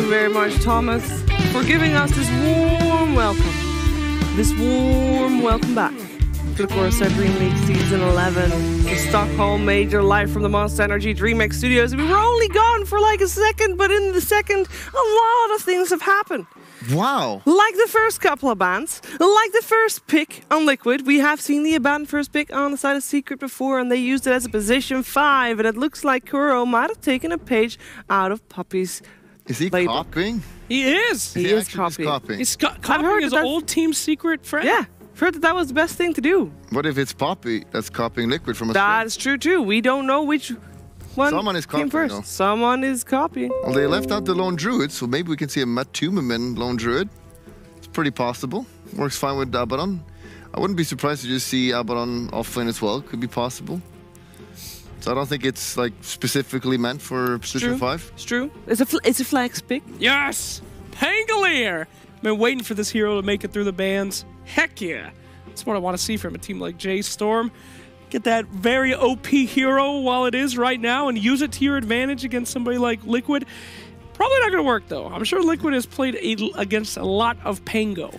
very much, Thomas, for giving us this warm welcome. This warm welcome back to the Corsair Dream League Season 11. The Stockholm Major live from the Monster Energy DreamX Studios. We were only gone for like a second, but in the second, a lot of things have happened. Wow. Like the first couple of bans, like the first pick on Liquid. We have seen the abandoned first pick on the side of Secret before, and they used it as a position 5, and it looks like Kuro might have taken a page out of Puppy's. Is he playbook. copying? He is. He is copying. He's copying his old team Secret friend. Yeah, I've heard that was the best thing to do. What if it's Poppy that's copying Liquid from a That is true too. We don't know which one Someone is came copying, first. though. Someone is copying. Well, they left out the Lone Druid, so maybe we can see a Matumamin Lone Druid. It's pretty possible. Works fine with Abaddon. I wouldn't be surprised to just see Abaddon offlane as well. Could be possible. So I don't think it's like specifically meant for position 5. It's true. It's a flex pick. Yes! Pangolier! Been waiting for this hero to make it through the bans. Heck yeah! That's what I want to see from a team like J.Storm. Get that very OP hero while it is right now and use it to your advantage against somebody like Liquid. Probably not going to work though. I'm sure Liquid has played against a lot of Pango.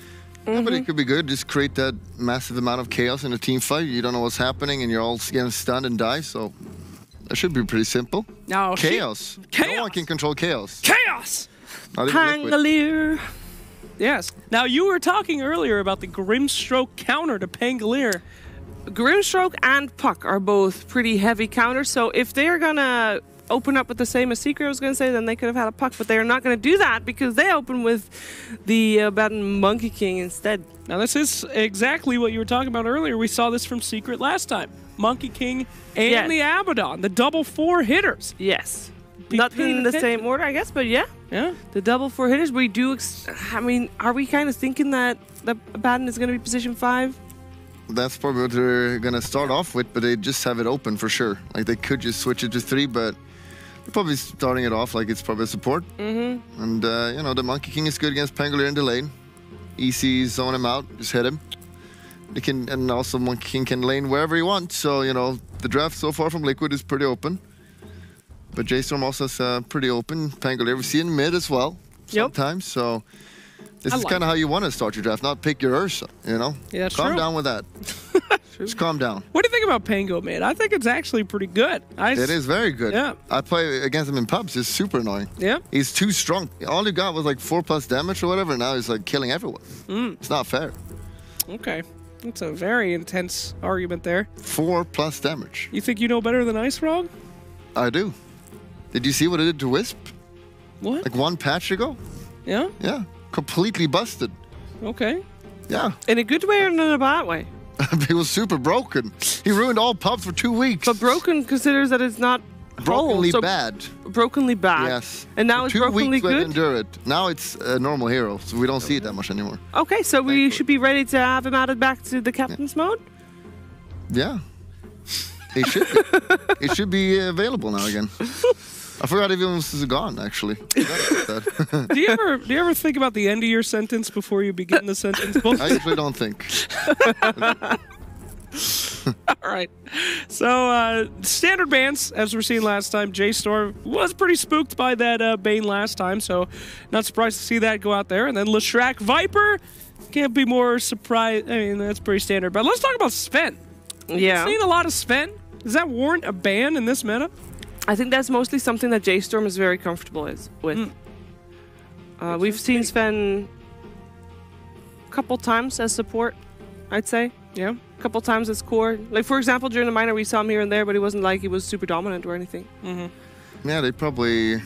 Yeah, but it could be good. Just create that massive amount of chaos in a team fight. You don't know what's happening and you're all getting stunned and die, so that should be pretty simple. Now, chaos. No one can control chaos. Chaos! Not even Liquid. Pangolier. Yes. Now, you were talking earlier about the Grimstroke counter to Pangolier. Grimstroke and Puck are both pretty heavy counters, so if they're gonna open up with the same as Secret, I was gonna say, then they could have had a Puck, but they're not gonna do that because they open with the abandoned Monkey King instead. Now, this is exactly what you were talking about earlier. We saw this from Secret last time. Monkey King and the Abaddon, the double 4 hitters. Yes. Not in the same order, I guess, but yeah. Yeah. The double 4 hitters, we do. I mean, are we kind of thinking that the Abaddon is gonna be position 5? That's probably what they're going to start off with, but they just have it open for sure. Like, they could just switch it to 3, but they're probably starting it off like it's probably a support. Mm-hmm. And, you know, the Monkey King is good against Pangolier in the lane. Easy, zone him out, just hit him. They can, and also Monkey King can lane wherever he wants. So, you know, the draft so far from Liquid is pretty open. But J.Storm also has pretty open Pangolier. We see in mid as well sometimes, so... This is kind of how you want to start your draft, not pick your Ursa, you know? Yeah, that's Calm true. down with that. Just calm down. What do you think about Pango, man? I think it's actually pretty good. It is very good. Yeah. I play against him in pubs. It's super annoying. Yeah. He's too strong. All he got was like 4+ damage or whatever. Now he's like killing everyone. It's not fair. Okay. That's a very intense argument there. 4+ damage. You think you know better than Ice Frog? I do. Did you see what it did to Wisp? What? Like 1 patch ago? Yeah? Yeah. Completely busted. Okay. Yeah. In a good way or in a bad way? He was super broken. He ruined all pubs for 2 weeks. But broken considers that it's not brokenly whole, so bad. Brokenly bad. Yes. And now for it's 2 brokenly weeks good? endure it. Now it's a normal hero, so we don't see it that much anymore. Okay, so we should be ready to have him added back to the captain's mode? Yeah. He should be. He should be available now again. I forgot if he was gone, actually. Do you ever think about the end of your sentence before you begin the sentence? I usually don't think. All right. So, standard bans, as we're seeing last time. J.Storm was pretty spooked by that Bane last time, so not surprised to see that go out there. And then Leshrac Viper, can't be more surprised. I mean, that's pretty standard. But let's talk about Sven. Yeah. Seen a lot of Sven. Does that warrant a ban in this meta? I think that's mostly something that J.Storm is very comfortable with. We've seen Sven a couple times as support, I'd say. Yeah. A couple times as core. Like, for example, during the minor, we saw him here and there, but it wasn't like he was super dominant or anything. Yeah, they probably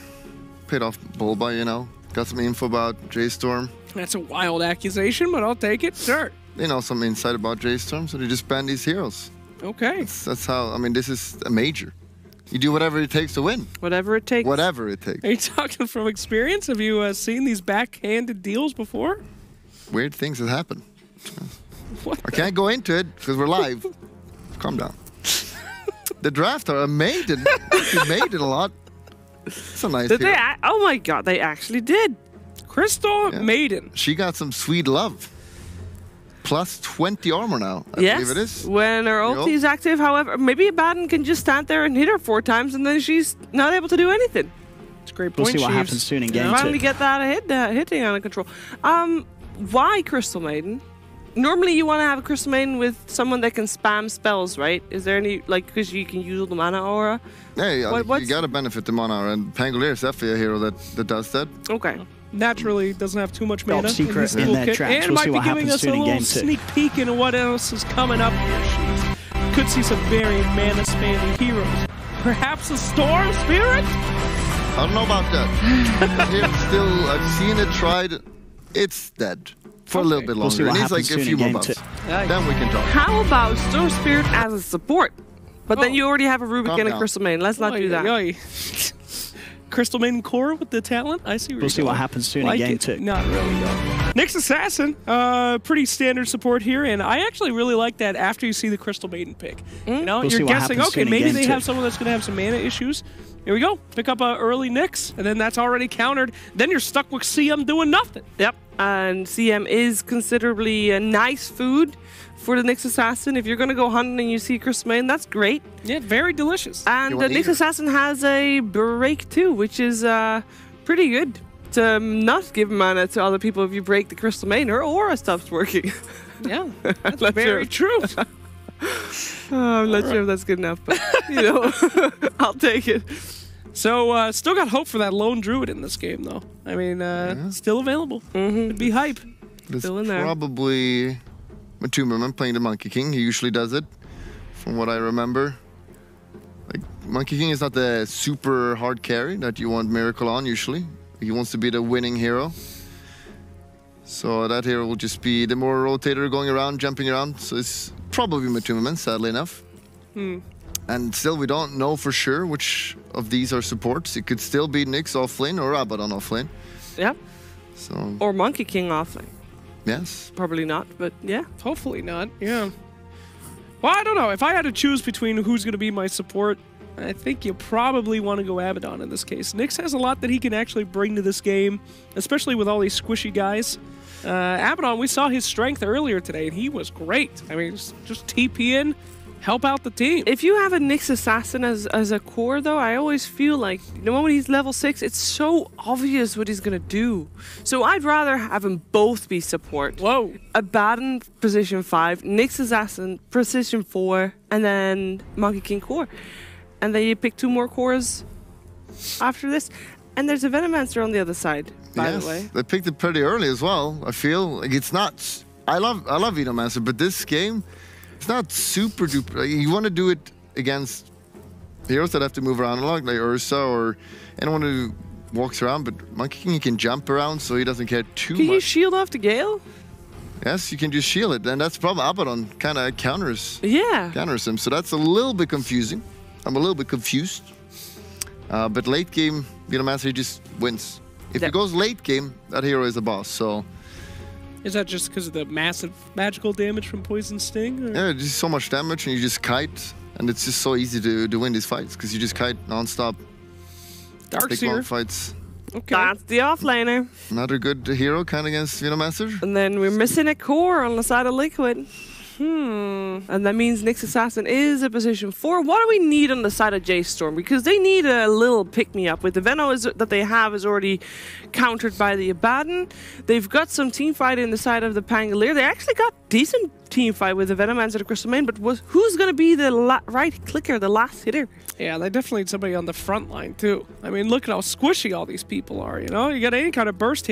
paid off Bulba, you know. Got some info about J.Storm. That's a wild accusation, but I'll take it. Sure. They know some insight about J.Storm, so they just ban these heroes. Okay. That's how, I mean, this is a major. You do whatever it takes to win. Whatever it takes. Whatever it takes. Are you talking from experience? Have you seen these backhanded deals before? Weird things that happen. What I can't go into it because we're live. Calm down. The draft are a maiden. They made it a lot. It's a nice Did hero. they? Oh my god, they actually did. Crystal Maiden. She got some sweet love. Plus 20 armor now, I believe it is. When her ulti is active, however, maybe Abaddon can just stand there and hit her 4 times and then she's not able to do anything. It's a great We'll point, see what Chiefs. happens soon in game Finally 2. get that hitting under control. Why Crystal Maiden? Normally you want to have a Crystal Maiden with someone that can spam spells, right? Is there any, like, because you can use the mana aura? Hey, What's- you gotta benefit the mana, and Pangolier is definitely a hero that does that. Okay. Naturally doesn't have too much Top mana secret his in their toolkit, tracks. and We'll might see be what giving happens us a soon in little game 2. sneak peek into what else is coming up here. Jeez. Could see some very mana-spanning heroes. Perhaps a Storm Spirit? I don't know about that. Here, still, I've seen it tried. It's dead for a little bit We'll see longer. what It needs happens like a soon few in more game buffs. 2. Then we can talk. How about Storm Spirit as a support? But then Oh. you already have a Rubik Calm and a down. Crystal Maiden. Let's not do that. Oy, oy. Crystal Maiden core with the talent? I see where We'll you're see going. what happens soon Like in game it. 2. Not really, though. Nyx Assassin, pretty standard support here, and I actually really like that after you see the Crystal Maiden pick. You know, We'll see you're what guessing, happens okay, soon in maybe game they 2. have someone that's going to have some mana issues. Here we go. Pick up an early Nyx, and then that's already countered. Then you're stuck with CM doing nothing. Yep. And CM is considerably a nice food for the Nyx Assassin. If you're going to go hunting and you see Crystal Maiden, that's great. Yeah, very delicious. And You the wanna eat Nyx her? Assassin has a break too, which is pretty good to not give mana to other people if you break the Crystal Maiden. Her aura stops working. Yeah, that's Not very sure. true. I'm not sure if that's good enough, but you know, I'll take it. So, still got hope for that lone druid in this game, though. I mean, still available. It'd be hype. It's Still in there. probably Matumberman playing the Monkey King. He usually does it, from what I remember. Like, Monkey King is not the super hard carry that you want Miracle on usually. He wants to be the winning hero. So that hero will just be the more rotator going around, jumping around. So it's probably Matumberman, sadly enough. And still, we don't know for sure which of these are supports. It could still be Nyx offlane or Abaddon offlane. Yep. So, Or Monkey King offlane. yes. Probably not, but yeah. Hopefully not, yeah. Well, I don't know. If I had to choose between who's going to be my support, I think you probably want to go Abaddon in this case. Nyx has a lot that he can actually bring to this game, especially with all these squishy guys. Abaddon, we saw his strength earlier today, and he was great. I mean, just TP in, help out the team. If you have a Nyx Assassin as a core, though, I always feel like the moment he's level 6, it's so obvious what he's going to do. So I'd rather have them both be support. Whoa. Abaddon, position 5, Nyx Assassin, position 4, and then Monkey King core. And then you pick 2 more cores after this. And there's a Venomancer on the other side, by the way. They picked it pretty early as well. I feel like it's not. I love Venomancer, but this game, it's not super duper. Like, you want to do it against heroes that have to move around a lot, like Ursa or anyone who walks around. But Monkey King, he can jump around, so he doesn't care too Can you much. shield off the Gale? Yes, you can just shield it, and that's the problem. Abaddon kind of counters Yeah. him, so that's a little bit confusing. I'm a little bit confused. But late game, Venomancer, he just wins. If Yeah. it goes late game, that hero is a boss. So Is that just because of the massive magical damage from Poison Sting? Or? yeah, just so much damage, and you just kite, and it's just so easy to win these fights because you just kite non-stop. Big long Darkseer. fights. Okay. That's the offlaner. Another good hero kind against Venomancer. And then we're missing a core on the side of Liquid. And that means Nyx Assassin is a position 4. What do we need on the side of J.Storm? Because they need a little pick-me-up. With the Veno that they have is already countered by the Abaddon. They've got some teamfight in the side of the Pangolier. They actually got decent teamfight with the Venomancer and the Crystal Maiden, but who's going to be the right clicker, the last hitter? Yeah, they definitely need somebody on the front line, too. I mean, look at how squishy all these people are, you know? You got any kind of burst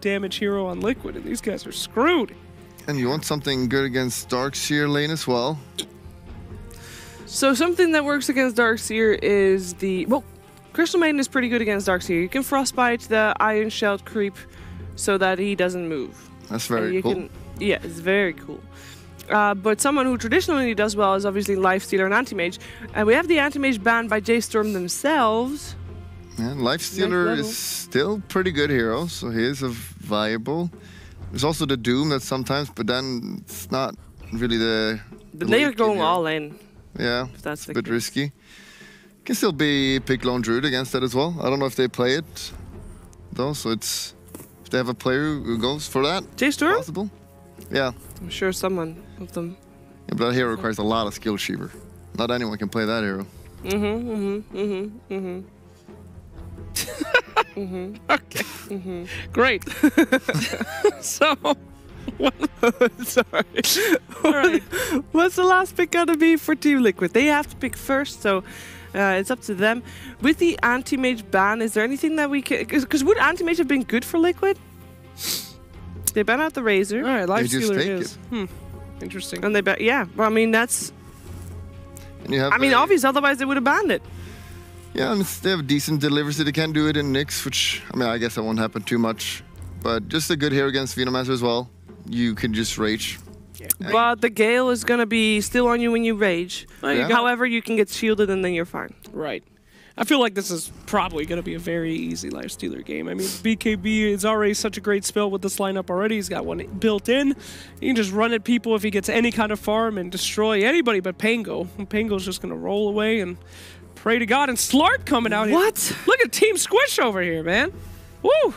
damage hero on Liquid, and these guys are screwed. And you want something good against Darkseer lane as well. So something that works against Darkseer is Crystal Maiden is pretty good against Darkseer. You can Frostbite the Iron Shelled creep so that he doesn't move. That's And very you cool. Yeah, it's very cool. But someone who traditionally does well is obviously Lifestealer and Anti-Mage. And we have the Anti-Mage banned by J.Storm themselves. And Lifestealer level. is still pretty good hero, so he is a viable. There's also the Doom that sometimes, but then it's not really the But they are late going hero. all in. Yeah, If that's it's the a bit case. risky. Can still be pick Lone Druid against that as well. I don't know if they play it though, so it's if they have a player who goes for that, J.Storm? possible. Yeah. I'm sure someone of them. Yeah, but that hero requires a lot of skill, Sheever. Not anyone can play that hero. Okay. Great. So, Sorry. all right. What's the last pick gonna be for Team Liquid? They have to pick first, so it's up to them. With the anti-mage ban, is there anything that we can? Because would anti-mage have been good for Liquid? They ban out the Razor. All right, Life They just Stealer take is. Interesting. And they ban, yeah. Well, I mean that's. And you have, I mean, obvious. Otherwise, they would have banned it. Yeah, and they have decent delivery. They can do it in Nyx, which, I mean, I guess that won't happen too much. But just a good hero against Venomancer as well. You can just rage. But the Gale is gonna be still on you when you rage. Yeah. However, you can get shielded and then you're fine. Right. I feel like this is probably going to be a very easy Life Stealer game. I mean, BKB is already such a great spell with this lineup already. He's got one built in. He can just run at people if he gets any kind of farm and destroy anybody but Pango. And Pango's just going to roll away and pray to God. And Slark coming out here. What? Look at Team Squish over here, man. Woo!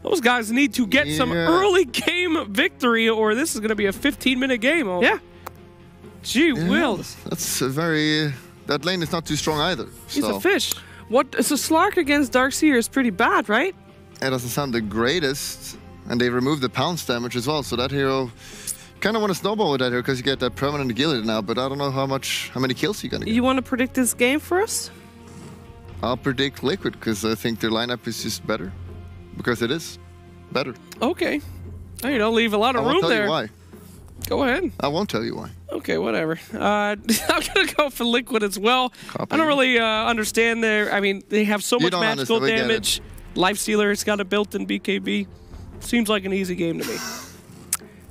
Those guys need to get some early game victory or this is going to be a 15-minute game. Oh. Yeah. Gee wills. That's a very... That lane is not too strong either. He's so. a fish. What? So Slark against Darkseer is pretty bad, right? It doesn't sound the greatest. And they removed the pounce damage as well. So that hero... Kind of want to snowball with that hero because you get that permanent agility now. But I don't know how many kills you're going to get. You want to predict this game for us? I'll predict Liquid because I think their lineup is just better. Because it is better. Okay. Oh, you don't leave a lot of I won't room tell there. you why. Go ahead. I won't tell you why. Okay, whatever. I'm going to go for Liquid as well. Copy. I don't really understand their... I mean, they have so You much don't magical understand, we get damage. Lifestealer's got a built-in BKB. Seems like an easy game to me.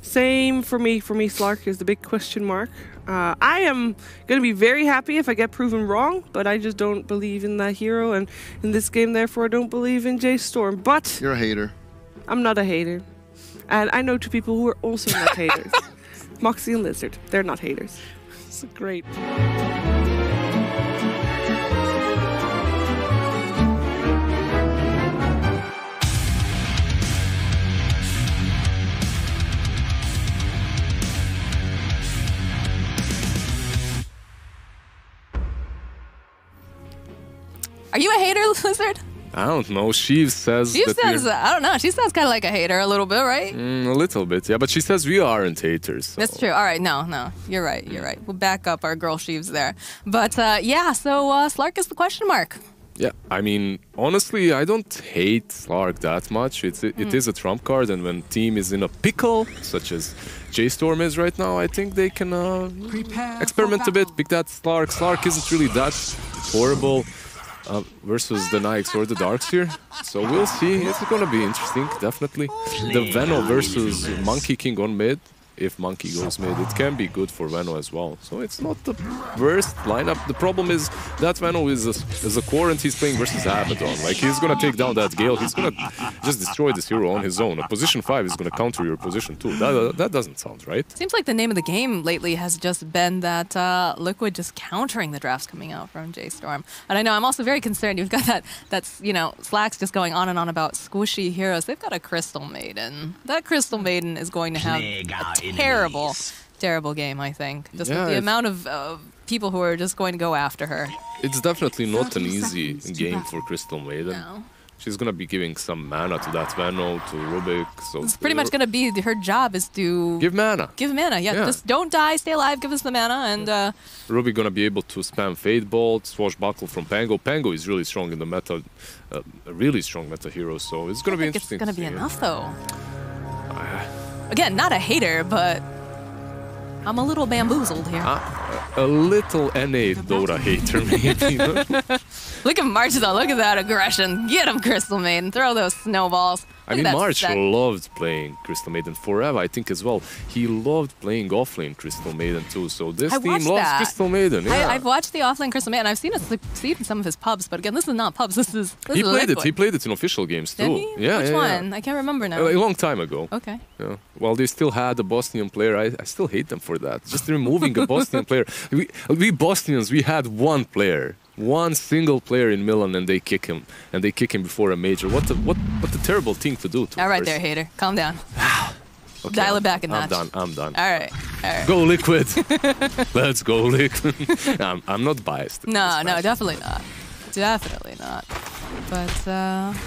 Same for me. For me, Slark is the big question mark. I am going to be very happy if I get proven wrong, but I just don't believe in that hero. And in this game, therefore, I don't believe in J.Storm. But You're a hater. I'm not a hater. And I know two people who are also not haters. Moxie and Lizard. They're not haters. It's great. Are you a hater, Lizard? I don't know. She says She that says, we're- I don't know. She sounds kind of like a hater a little bit, right? a little bit, yeah. But she says we aren't haters. So. That's true. All right, no, you're right. We'll back up our girl Sheaves there. But yeah, so Slark is the question mark. Yeah, I mean, honestly, I don't hate Slark that much. It is a trump card, and when team is in a pickle, such as J.Storm is right now, I think they can experiment a bit, pick that Slark. Slark isn't really that horrible versus the Nyx or the Darkseer. So we'll see. It's going to be interesting, definitely. The Veno versus Monkey King on mid. If Monkey goes mid, it can be good for Veno as well. So it's not the worst lineup. The problem is that Veno is a core and he's playing versus Abaddon. Like, he's gonna take down that Gale. He's gonna just destroy this hero on his own. A position 5 is gonna counter your position 2. That doesn't sound right. Seems like the name of the game lately has just been that Liquid just countering the drafts coming out from J.Storm. And I know I'm also very concerned. You've got that's Slack's just going on and on about squishy heroes. They've got a Crystal Maiden. That Crystal Maiden is going to have a terrible game, I think. Just with the amount of people who are just going to go after her. It's definitely not an easy game for Crystal Maiden. No. She's gonna be giving some mana to that Veno, to Rubik. So It's pretty much going to be her job is to give mana. give mana. Yeah, just don't die, stay alive, give us the mana, and Rubik gonna be able to spam Fade Bolt, Swashbuckle from Pango. Pango is really strong in the meta, a really strong meta hero. So it's gonna be interesting. It's going to be see. enough though. Again, not a hater, but I'm a little bamboozled here. A little NA Dota hater, maybe. Look at March though. Look at that aggression. Get him, Crystal Maiden. Throw those snowballs. I mean, March loved playing Crystal Maiden forever, I think, as well. He loved playing offlane Crystal Maiden, too. So this team loves Crystal Maiden, yeah. I've watched the offlane Crystal Maiden. I've seen it in some of his pubs, but again, this is not pubs. This is He played Liquid. it. He played it in official games, too. Did he? Yeah, Which yeah, one? yeah. I can't remember now. A long time ago. Okay. Yeah. Well, they still had a Bosnian player. I still hate them for that. Just removing a Bosnian player. We Bosnians, we had one player. One single player in Milan, and they kick him. And they kick him before a major. What a terrible thing to do. All right, there, hater. Calm down. Okay, Dial it back a I'm notch. I'm done. All right. Go Liquid. Let's go Liquid. I'm not biased. No, definitely not. Definitely not. But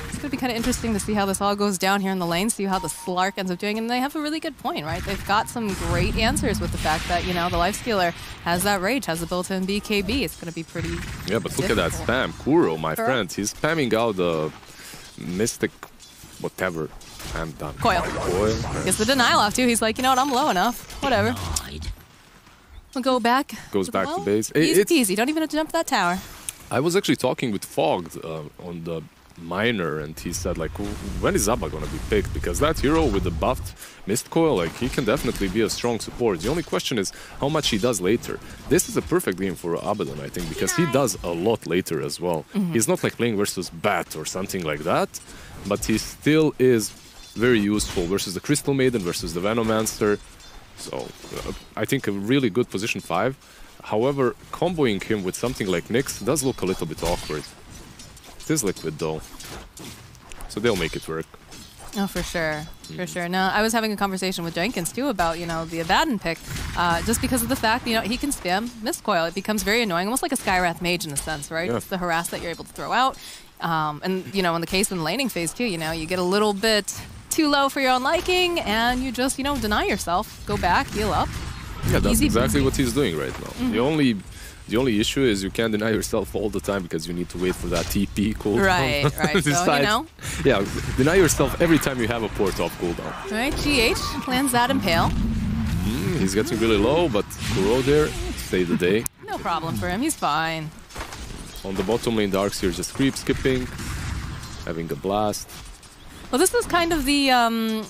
it's going to be kind of interesting to see how this all goes down here in the lane, see how the Slark ends up doing. And they have a really good point, right? They've got some great answers with the fact that, you know, the Lifestealer has that Rage, has the built-in BKB. It's going to be pretty Yeah, but look at that spam. Kuro, my friend, he's spamming out the Mystic whatever. I'm done. Coil. Gets the denial off, too. He's like, you know what, I'm low enough. Whatever. We'll go back. Goes back to base. Easy peasy. Don't even have to jump that tower. I was actually talking with Fogged on the minor, and he said, like, when is Abba gonna be picked? Because that hero with the buffed Mist Coil, like, he can definitely be a strong support. The only question is how much he does later. This is a perfect game for Abaddon, I think, because he does a lot later as well. He's not like playing versus Bat or something like that, but he still is very useful versus the Crystal Maiden, versus the Venomancer. So I think a really good position 5. However, comboing him with something like Nyx does look a little bit awkward. It is Liquid though, so they'll make it work. Oh, for sure. For sure. Now, I was having a conversation with Jenkins, too, about, you know, the Abaddon pick, just because of the fact, you know, he can spam Mist Coil. It becomes very annoying, almost like a Skywrath Mage in a sense, right? Yeah. It's the harass that you're able to throw out. And, you know, in the case in the laning phase, too, you know, you get a little bit too low for your own liking, and you just, you know, deny yourself, go back, heal up. Yeah, that's Easy exactly peasy. what he's doing right now. The only issue is you can't deny yourself all the time because you need to wait for that TP cooldown. Right. So, you know. Yeah, deny yourself every time you have a port off cooldown. Right, GH lands that Impale. He's getting really low, but Kuro there saved the day. No problem for him, he's fine. On the bottom lane, Darkseer just creep skipping, having a blast. Well, this is kind of the,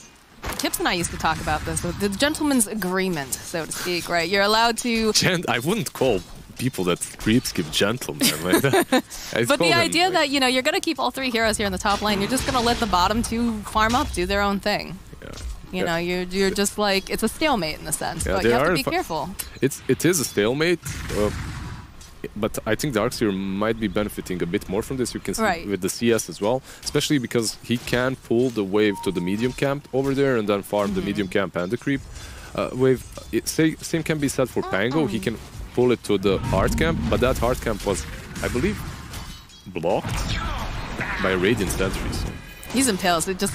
Kips and I used to talk about this, the gentleman's agreement, so to speak, right? You're allowed to... I wouldn't call people that creep skip gentlemen like that. But the idea that, you know, you're going to keep all 3 heroes here in the top lane, you're just going to let the bottom 2 farm up, do their own thing. Yeah. You know, you're just like, it's a stalemate in a sense, Yeah, but you have to be careful. It is a stalemate, but I think Darkseer might be benefiting a bit more from this. You can see with the CS as well, especially because he can pull the wave to the medium camp over there and then farm the medium camp and the creep wave. Same can be said for Pango. He can pull it to the hard camp, but that hard camp was, I believe, blocked by Radiant Sentry. So. He's Impale, so just...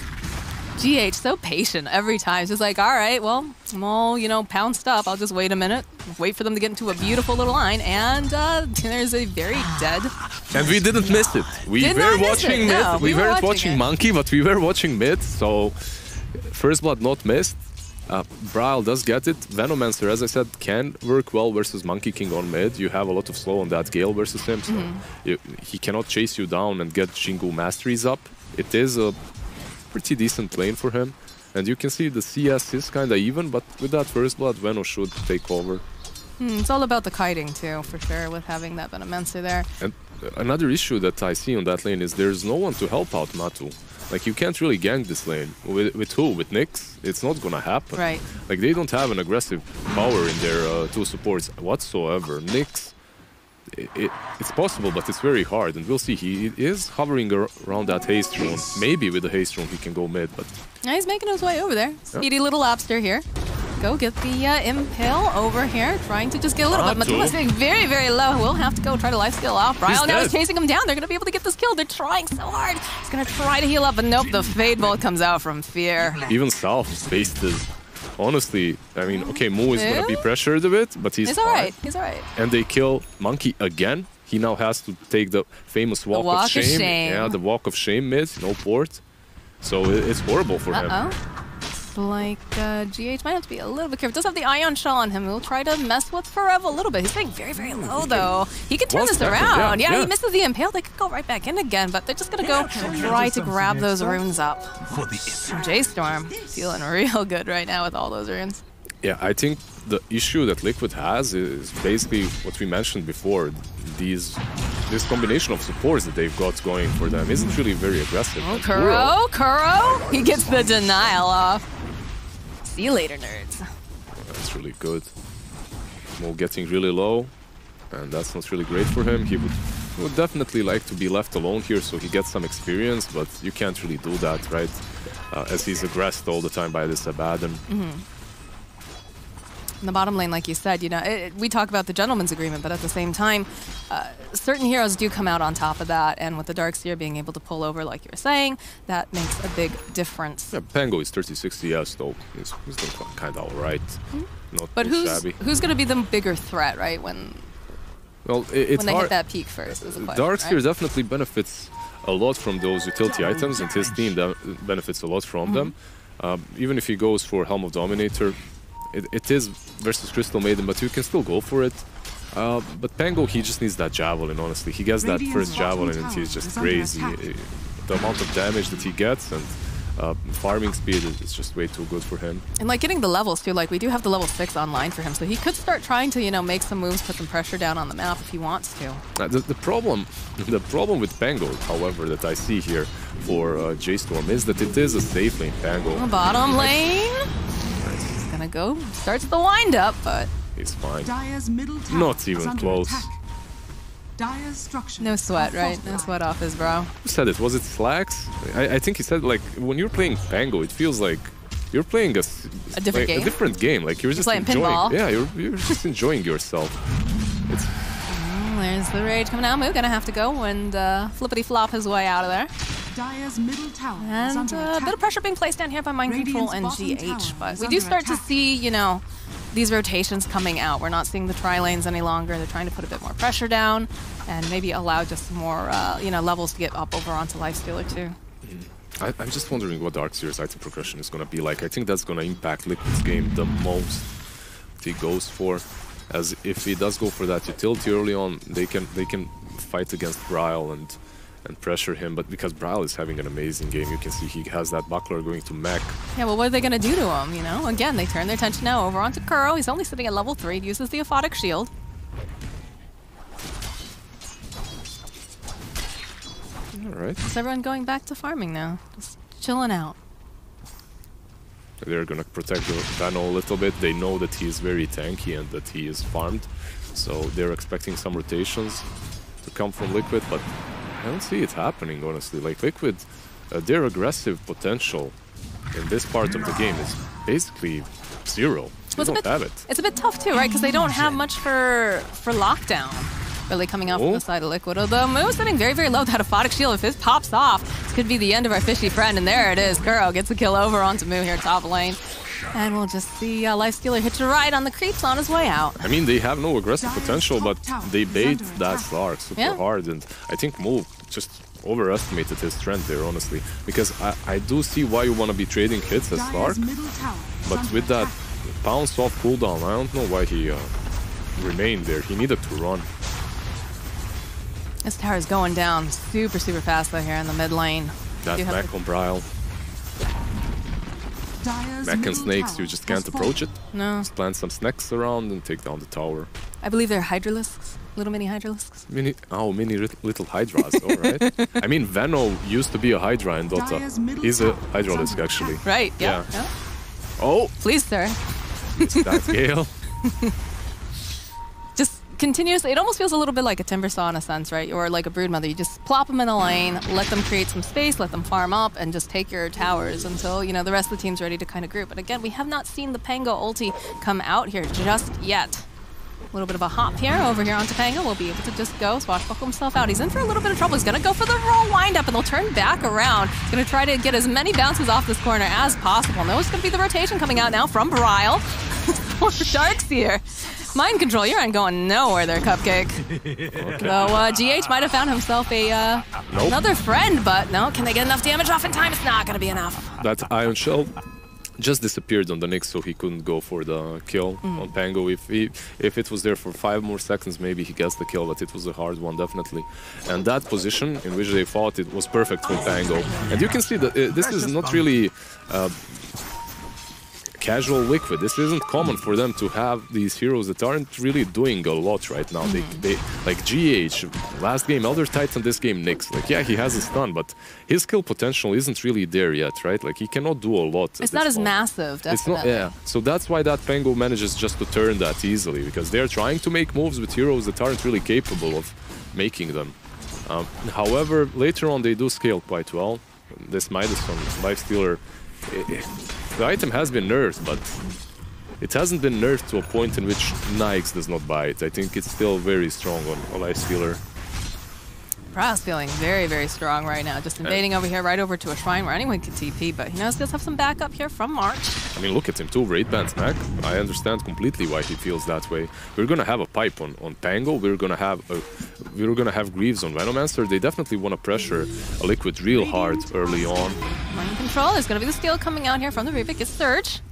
GH, so patient every time. It's just like, all right, well, I'm all, you know, pounced up. I'll just wait a minute, wait for them to get into a beautiful little line, and there's a very dead... And we didn't miss it. We were watching mid. No, we weren't watching it. Monkey, but we were watching mid, so First Blood not missed. Braille does get it. Venomancer, as I said, can work well versus Monkey King on mid. You have a lot of slow on that Gale versus him, so he cannot chase you down and get Jingu masteries up. It is a pretty decent lane for him, and you can see the CS is kind of even, but with that First Blood, Veno should take over. It's all about the kiting too, for sure, with having that Venomancer there. And another issue that I see on that lane is there's no one to help out Matu. Like, you can't really gank this lane. With who? With Nyx? It's not gonna happen. Right. Like, they don't have an aggressive power in their 2 supports whatsoever. Nyx, it's possible, but it's very hard, and we'll see. He is hovering around that haste rune. Maybe with the haste rune he can go mid, but... Yeah, he's making his way over there. Speedy little lobster here. Go get the Impale over here, trying to just get a little bit. Matuma's getting very, very low. We'll have to go try to lifesteal off. Bryle now is chasing him down. They're going to be able to get this kill. They're trying so hard. He's going to try to heal up, but nope, the Fade Bolt comes out from Fear. Even South faced this. Honestly, I mean, okay, Mu is going to be pressured a bit, but he's fine. Alright, he's alright. And they kill Monkey again. He now has to take the famous walk of shame. Yeah, the walk of shame mid, no port. So it's horrible for him. It's like GH might have to be a little bit careful. Does have the Ion Shell on him. He'll try to mess with Forever a little bit. He's getting very, very low, though. He can turn this around. Yeah, he misses the Impale. They could go right back in again, but they're just going to go try to grab those runes up. J.Storm feeling real good right now with all those runes. Yeah, I think the issue that Liquid has is basically what we mentioned before. This combination of supports that they've got going for them isn't really very aggressive. Oh, Kuro! He gets the denial off. See you later, nerds. That's really good. Mo getting really low, and that's not really great for him. He would definitely like to be left alone here so he gets some experience, but you can't really do that, right? As he's aggressed all the time by this Abaddon. In the bottom lane, like you said, we talk about the gentleman's agreement, but at the same time, certain heroes do come out on top of that, and with the Darkseer being able to pull over, like you were saying, that makes a big difference. Yeah, Pango is 30-60 CS, though. He's doing kind of alright. Not But too shabby. who's going to be the bigger threat, right, when it's they hard. hit that peak first? Is the question, Darkseer right? definitely benefits a lot from those utility items, and his team benefits a lot from them. Even if he goes for Helm of Dominator, it is versus Crystal Maiden, but you can still go for it. But Pango, he just needs that javelin, honestly. He gets that first javelin and he's just crazy. The amount of damage that he gets and farming speed is just way too good for him. And like getting the levels too, like we do have the level 6 online for him, so he could start trying to, make some moves, put some pressure down on the map if he wants to. The problem with Pango, however, that I see here for J.Storm is that it is a safe lane Pango. Bottom lane. He's gonna go, starts the wind up, but he's fine. Not even close. no sweat, right? No sweat off his brow. Who said it? Was it Slacks? I think he said, like, when you're playing Pango, it feels like you're playing a different game. A different game. Like you're just playing enjoying. pinball. Yeah, you're just enjoying yourself. It's There's the rage coming out. Moo gonna have to go and flippity flop his way out of there. And a bit of pressure being placed down here by Mind Control and GH, but we do start to see, these rotations coming out. We're not seeing the tri-lanes any longer. They're trying to put a bit more pressure down and maybe allow just some more, levels to get up over onto Lifestealer too. I'm just wondering what Darkseer's item progression is going to be like. I think that's going to impact Liquid's game the most if he goes for. As if he does go for that utility early on, they can fight against Bryle and pressure him, but because Bryle is having an amazing game, you can see he has that buckler going to mech. Yeah, well, what are they going to do to him, Again, they turn their attention now over onto Kuro. He's only sitting at level 3. He uses the Aphotic Shield. Alright. Is everyone going back to farming now? Just chilling out. They're gonna protect Vano a little bit. They know that he is very tanky and that he is farmed, so they're expecting some rotations to come from Liquid, but I don't see it happening, honestly. Like, Liquid, their aggressive potential in this part of the game is basically zero. They don't have it. It's a bit tough too, right? Because they don't have much for lockdown. Really coming out from the side of Liquid. Although Moo's sitting very, very low. That Aphotic Shield, if this pops off, this could be the end of our fishy friend. And there it is. Kuro gets a kill over onto Moo here top lane. And we'll just see Lifestealer hitch a ride on the creeps on his way out. I mean, they have no aggressive potential, but they bait that Slark super hard. And I think Moo just overestimated his strength there, honestly. Because I do see why you want to be trading hits as Slark. But with that bounce off cooldown, I don't know why he remained there. He needed to run. This tower is going down super, super fast though here in the mid lane. That's mech on Bryle. Mech and snakes, you just can't approach it. No. Just plant some snacks around and take down the tower. I believe they're Hydralisks. Little mini Hydralisks. Mini little Hydras, alright. I mean, Vano used to be a Hydra in Dota. He's a Hydralisk, actually. Right, yeah. Oh! Please, sir. Missed that Gale. Continuously, it almost feels a little bit like a Timbersaw in a sense, right? Or like a Broodmother. You just plop them in a lane, let them create some space, let them farm up, and just take your towers until, the rest of the team's ready to kind of group. But again, we have not seen the Pango ulti come out here just yet. A little bit of a hop here, over here onto Pango. Will be able to just go, swashbuckle himself out. He's in for a little bit of trouble. He's going to go for the roll wind-up, and they'll turn back around. He's going to try to get as many bounces off this corner as possible. No, it's going to be the rotation coming out now from Bryle. Darkseer. Mind Control, you're not going nowhere there, Cupcake. Though GH might have found himself another friend, but no, can they get enough damage off in time? It's not going to be enough. That Ion Shell just disappeared on the Nyx, so he couldn't go for the kill on Pango. If it was there for 5 more seconds, maybe he gets the kill, but it was a hard one, definitely. And that position in which they fought, it was perfect for Pango. And you can see that this is not really casual Liquid. This isn't common for them to have these heroes that aren't really doing a lot right now. They like GH, last game Elder Titan, this game Nyx. Like, yeah, he has a stun, but his skill potential isn't really there yet, right? Like, he cannot do a lot. It's not as massive, definitely. It's not, yeah. So that's why that Pango manages just to turn that easily, because they're trying to make moves with heroes that aren't really capable of making them. However, later on they do scale quite well. This Midas on Lifestealer, the item has been nerfed, but it hasn't been nerfed to a point in which Nyx does not buy it. I think it's still very strong on Ice Stealer. Bra's feeling very, very strong right now. Just invading over here, right over to a shrine where anyone can TP, but he knows he does have some backup here from March. I mean, look at him, 2 raid bans back. I understand completely why he feels that way. We're gonna have a pipe on Pango. We're gonna have Greaves on Venomancer. They definitely want to pressure a Liquid real hard early on. Mind control. There's gonna be the steal coming out here from the Rubik. It's Surge.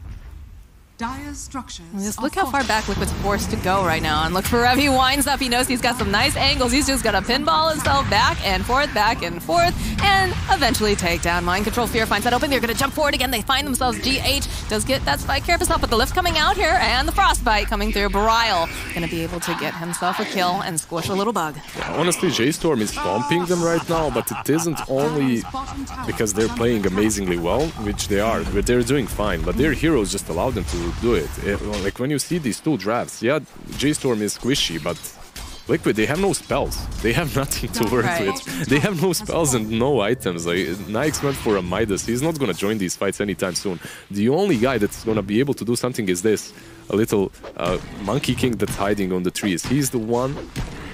Dire's structures. Just look how far back Liquid's forced to go right now. And look for Rev. He winds up. He knows he's got some nice angles. He's just gonna pinball himself back and forth, and eventually take down. Mind control. Fear finds that open. They're gonna jump forward again. They find themselves. GH does get that Spike Carapace up, but the lift coming out here and the Frostbite coming through. Brile gonna be able to get himself a kill and squish a little bug. Yeah, honestly, J.Storm is stomping them right now, but it isn't only because they're playing amazingly well, which they are. They're doing fine, but their heroes just allow them to do it. Like when you see these 2 drafts, yeah, J.Storm is squishy, but Liquid, they have no spells. They have nothing to work with. They have no spells and no items. Like Nyx went for a Midas. He's not gonna join these fights anytime soon. The only guy that's gonna be able to do something is this, a little Monkey King that's hiding on the trees. He's the one.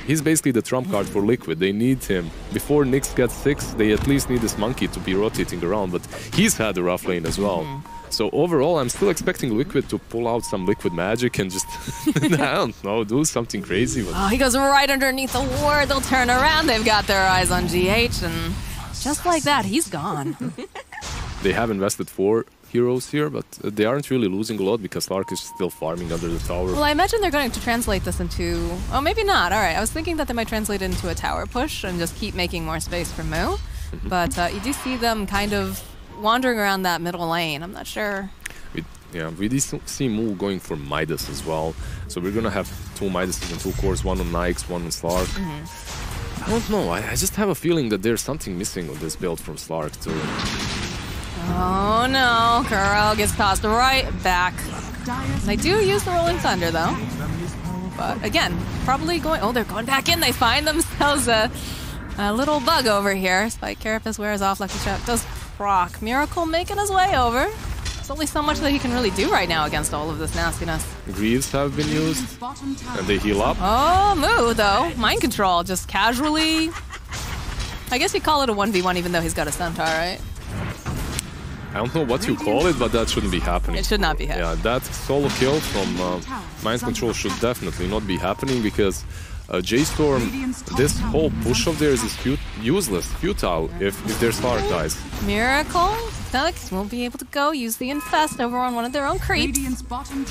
He's basically the trump card for Liquid. They need him. Before Nyx gets 6, they at least need this Monkey to be rotating around, but he's had a rough lane as well. So overall, I'm still expecting Liquid to pull out some Liquid magic and just, I don't know, do something crazy. Oh, he goes right underneath the ward. They'll turn around. They've got their eyes on GH, and just like that, he's gone. They have invested 4 heroes here, but they aren't really losing a lot because Slark is still farming under the tower. Well, I imagine they're going to translate this into... Oh, maybe not. All right, I was thinking that they might translate it into a tower push and just keep making more space for Moo. But you do see them kind of wandering around that middle lane. I'm not sure. We did see Moo going for Midas as well. So we're gonna have 2 Midases and 2 cores, one on Nyx, one on Slark. I don't know, I just have a feeling that there's something missing on this build from Slark too. Oh no, Kuro gets tossed right back. They do use the Rolling Thunder though. But again, probably going... Oh, they're going back in. They find themselves a little bug over here. Spike Carapace wears off. Lucky Shot does proc. Miracle making his way over. There's only so much that he can really do right now against all of this nastiness. Greaves have been used, and they heal up. Oh, Moo, though. Mind control, just casually... I guess you call it a 1v1 even though he's got a centaur, right? I don't know what you call it, but that shouldn't be happening. It should not be happening. Yeah, that solo kill from Mind Control should definitely not be happening because J.Storm, this whole push of theirs is useless, futile if their Slark dies. Miracle? Felix won't be able to go use the Infest over on one of their own creeps.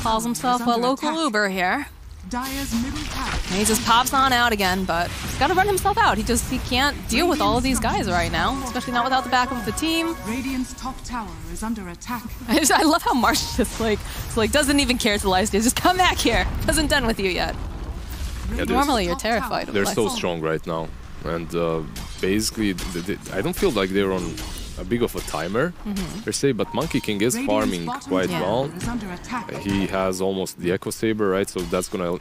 Calls himself a local Uber here. And he just pops on out again, but he's got to run himself out. He can't deal with all of these guys right now, especially not without the backup of the team. Radiant's top tower is under attack. I love how Marsh just doesn't even care to lifesteal. Just come back here. Hasn't done with you yet. Yeah, normally you're terrified of They're life. so strong right now, and basically, I don't feel like they're on a big of a timer per se, but Monkey King is farming quite well. He has almost the Echo Saber, right? So that's gonna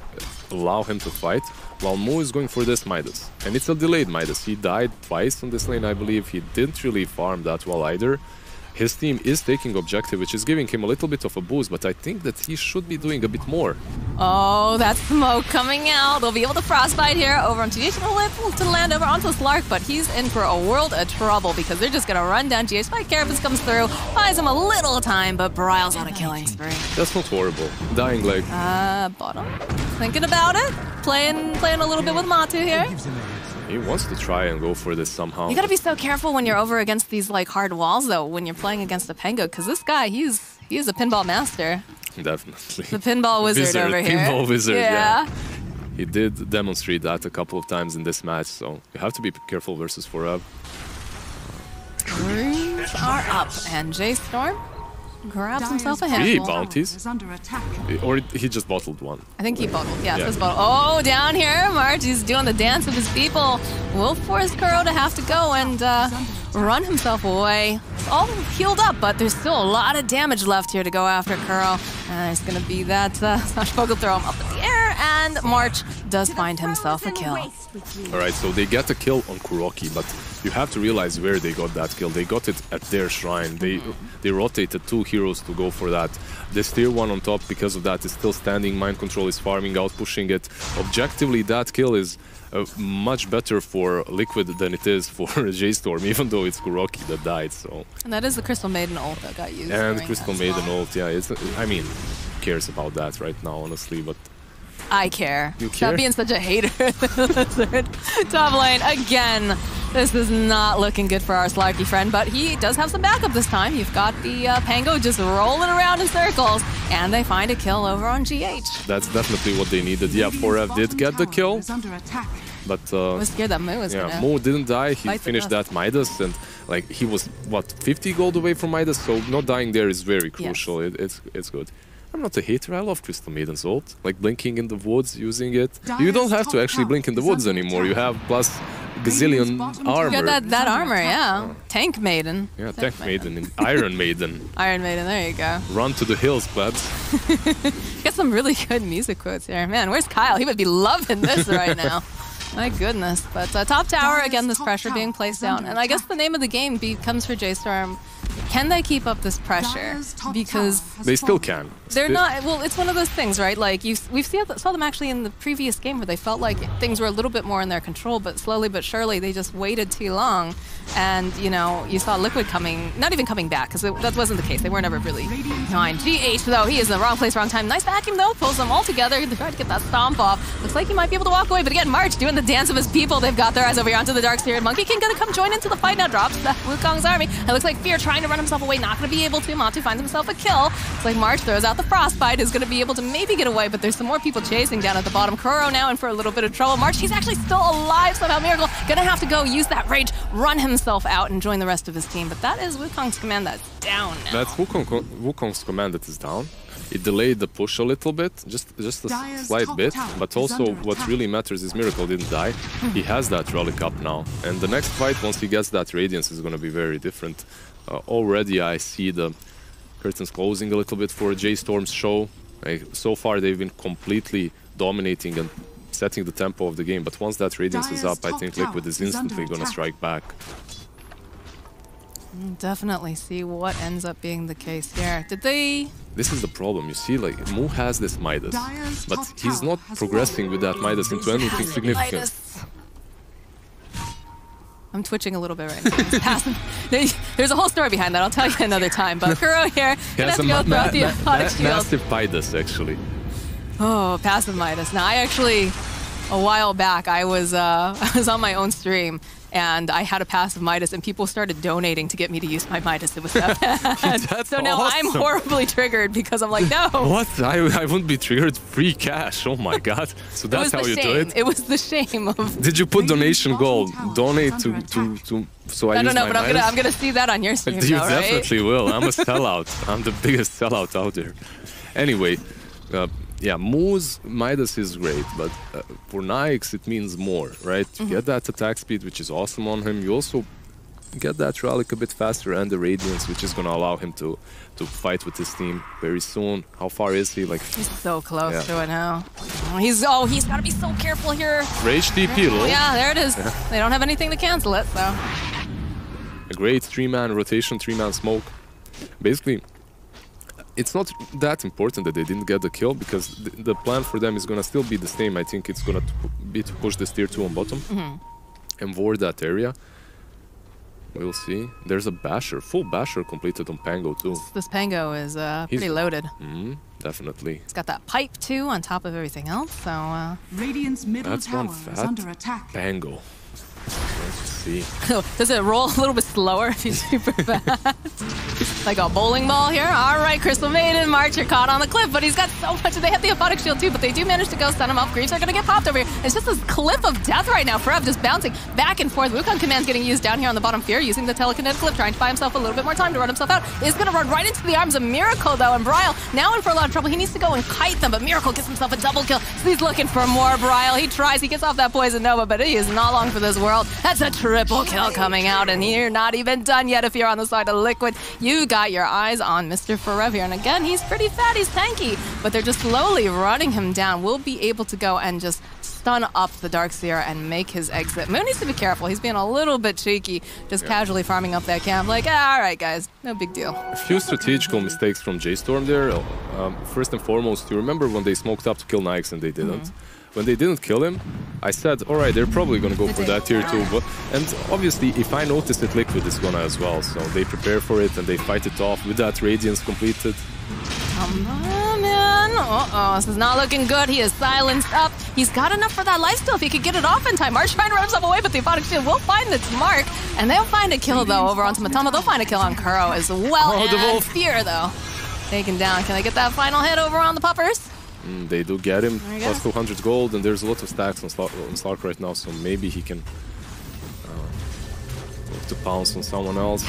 allow him to fight. While Moo is going for this Midas, and it's a delayed Midas. He died twice on this lane, I believe. He didn't really farm that well either. His team is taking objective, which is giving him a little bit of a boost, but I think that he should be doing a bit more. Oh, that smoke coming out. They'll be able to frostbite here over onto GH to land over onto Slark, but he's in for a world of trouble because they're just going to run down GH. Spike Carapace comes through, buys him a little time, but Brile's on a killing spree. That's not horrible. Dying like... Bottom. Thinking about it. Playing a little bit with Matu here. He wants to try and go for this somehow. You gotta be so careful when you're over against these hard walls though, when you're playing against a Pengo, because this guy, he's a pinball master. Definitely. The pinball wizard over here. Pinball wizard, yeah. He did demonstrate that a couple of times in this match, so you have to be careful versus Forab. Greens are up, and J.Storm grabs himself a handful. 3 bounties? Or he just bottled one. I think he bottled, yeah. Just bottled. Oh, down here, March, he's doing the dance of his people. Will force Kuro to have to go and run himself away. It's all healed up, but there's still a lot of damage left here to go after Kuro. There's going to be that Smash Poke throw him up in the air, and March does find himself a kill. Alright, so they get a kill on Kuroki, but you have to realize where they got that kill. They got it at their shrine. They rotated 2 heroes to go for that. The tier 1 on top, because of that, is still standing. Mind Control is farming out, pushing it. Objectively, that kill is much better for Liquid than it is for J.Storm, even though it's Kuroki that died. So. And that is the Crystal Maiden ult that got used. And Crystal Maiden ult, yeah. I mean, who cares about that right now, honestly, but... I care. You care? Stop being such a hater. Top lane, again. This is not looking good for our Slarky friend, but he does have some backup this time. You've got the Pango just rolling around in circles, and they find a kill over on GH. That's definitely what they needed. Yeah, Forev did get the kill, but... I was scared that Mu was yeah, gonna Mu didn't die. He finished that Midas, and like he was, what, 50 gold away from Midas, so not dying there is very crucial. Yes. It's good. I'm not a hater, I love Crystal Maiden's ult. Like blinking in the woods, using it. You don't have to actually blink in the woods anymore. You have plus gazillion armor. You got that armor, yeah. Tank Maiden. Yeah, Tank Maiden and Iron Maiden. Iron Maiden, there you go. Run to the hills, plebs. Got some really good music quotes here. Man, where's Kyle? He would be loving this right now. My goodness. But top tower, again, this pressure being placed down. And I guess the name of the game comes for J.Storm. Can they keep up this pressure? Because they still can. They're not. Well, it's one of those things, right? Like we've saw them actually in the previous game where they felt like things were a little bit more in their control, but slowly but surely they just waited too long. And you know, you saw Liquid not even coming back, because that wasn't the case. They were never really behind. GH though, he is in the wrong place, wrong time. Nice vacuum though, pulls them all together to try to get that stomp off. Looks like he might be able to walk away, but again, March doing the dance of his people. They've got their eyes over here onto the Dark Spirit. Monkey King gonna come join into the fight now. Drops the Wukong's army. It looks like Fear trying to run himself away, not gonna be able to. Matu finds himself a kill. It's like March throws out the Frostbite, is gonna be able to maybe get away, but there's some more people chasing down at the bottom. Kuro now in for a little bit of trouble. March, he's actually still alive somehow. Miracle gonna have to go use that rage, run himself out, and join the rest of his team. But that is Wukong's command that's down now. That's Wukong's command that is down. It delayed the push a little bit, just a slight bit, but also what really matters is Miracle didn't die. He has that relic up now, and the next fight, once he gets that Radiance, is going to be very different. Already I see the curtains closing a little bit for J.Storm's show. Like, so far they've been completely dominating and setting the tempo of the game, but once that Radiance is up, I think Liquid is instantly going to strike back. Definitely see what ends up being the case here. Did they... This is the problem, you see, like, Mu has this Midas, but he's not progressing with that Midas into anything significant. I'm twitching a little bit right now. There's a whole story behind that, I'll tell you another time, but Kuro here, gonna have to go throughout the aquatic shield. Massive Midas, actually. Oh, passive Midas. Now, I actually, a while back, I was on my own stream, and I had a passive Midas, and people started donating to get me to use my Midas. It was that bad. So now awesome. I'm horribly triggered because I'm like, no. What? I wouldn't be triggered. Free cash. Oh my god. So that's how you do it? It was the shame of... Did you put donation goal? Donate to so I don't know, but I'm gonna see that on your stream. You though, definitely will. I'm a sellout. I'm the biggest sellout out there. Anyway, yeah, Mu's Midas is great, but for Nyx it means more, right? You get that attack speed, which is awesome on him. You also get that Relic a bit faster and the Radiance, which is going to allow him to fight with his team very soon. How far is he? Like, he's so close to it now. He's got to be so careful here. Rage TP, lol. Yeah, there it is. Yeah. They don't have anything to cancel it, so. A great 3-man rotation, 3-man smoke. Basically, it's not that important that they didn't get the kill, because the plan for them is going to still be the same. I think it's going to be to push this tier 2 on bottom and ward that area. We'll see. There's a Basher, full Basher completed on Pango too. This Pango is pretty loaded. Definitely. It's got that pipe too on top of everything else, so... Radiant's middle that's tower one fat is under attack. Pango. Let's see. Does it roll a little bit slower if he's super fast? Like a bowling ball here. All right, Crystal Maiden, March, you're caught on the cliff, but he's got so much. They have the aquatic shield too, but they do manage to go stun him up. Greaves are going to get popped over here. It's just this cliff of death right now. Forev just bouncing back and forth. Wukong command's getting used down here on the bottom. Fear using the telekinetic cliff, trying to buy himself a little bit more time to run himself out. Is going to run right into the arms of Miracle though, and Bryle now in for a lot of trouble. He needs to go and kite them, but Miracle gets himself a double kill. So he's looking for more Bryle. He tries, he gets off that Poison Nova, but he is not long for this world. That's a true triple kill coming out, and you're not even done yet if you're on the side of Liquid. You got your eyes on Mr. Forever here, and again, he's pretty fat, he's tanky, but they're just slowly running him down. We'll be able to go and just stun up the Darkseer and make his exit. Moon needs to be careful. He's being a little bit cheeky, just casually farming up that camp. Like, all right, guys, no big deal. A few strategical mistakes from J.Storm there. First and foremost, you remember when they smoked up to kill Nikes and they didn't? When they didn't kill him, I said, all right, they're probably going to go for that tier 2. And obviously, if I notice it, Liquid is going to as well. So they prepare for it and they fight it off with that Radiance completed. Come on, man. Uh-oh, this is not looking good. He is silenced up. He's got enough for that lifesteal if he could get it off in time. March trying to run himself away, but the Aphotic Shield will find its mark. And they'll find a kill, though, over onto Matama. They'll find a kill on Kuro as well. Oh, the and Wolf. Fear, though, taken down. Can they get that final hit over on the Puppers? They do get him, plus 200 gold, and there's a lot of stacks on Slark right now, so maybe he can look to pounce on someone else.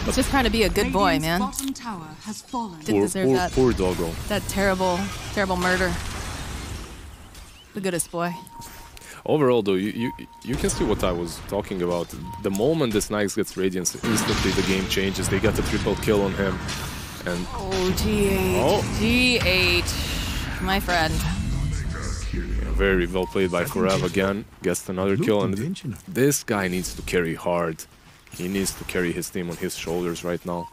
He's just trying to be a good boy, man. Bottom tower has fallen. Didn't deserve that. Poor doggo. That terrible, terrible murder. The goodest boy. Overall, though, you can see what I was talking about. The moment this Nikes gets Radiance, instantly the game changes. They get a triple kill on him. And oh, GH. Oh. GH. My friend. Very well played by Forever again. Gets another kill. And this guy needs to carry hard. He needs to carry his team on his shoulders right now.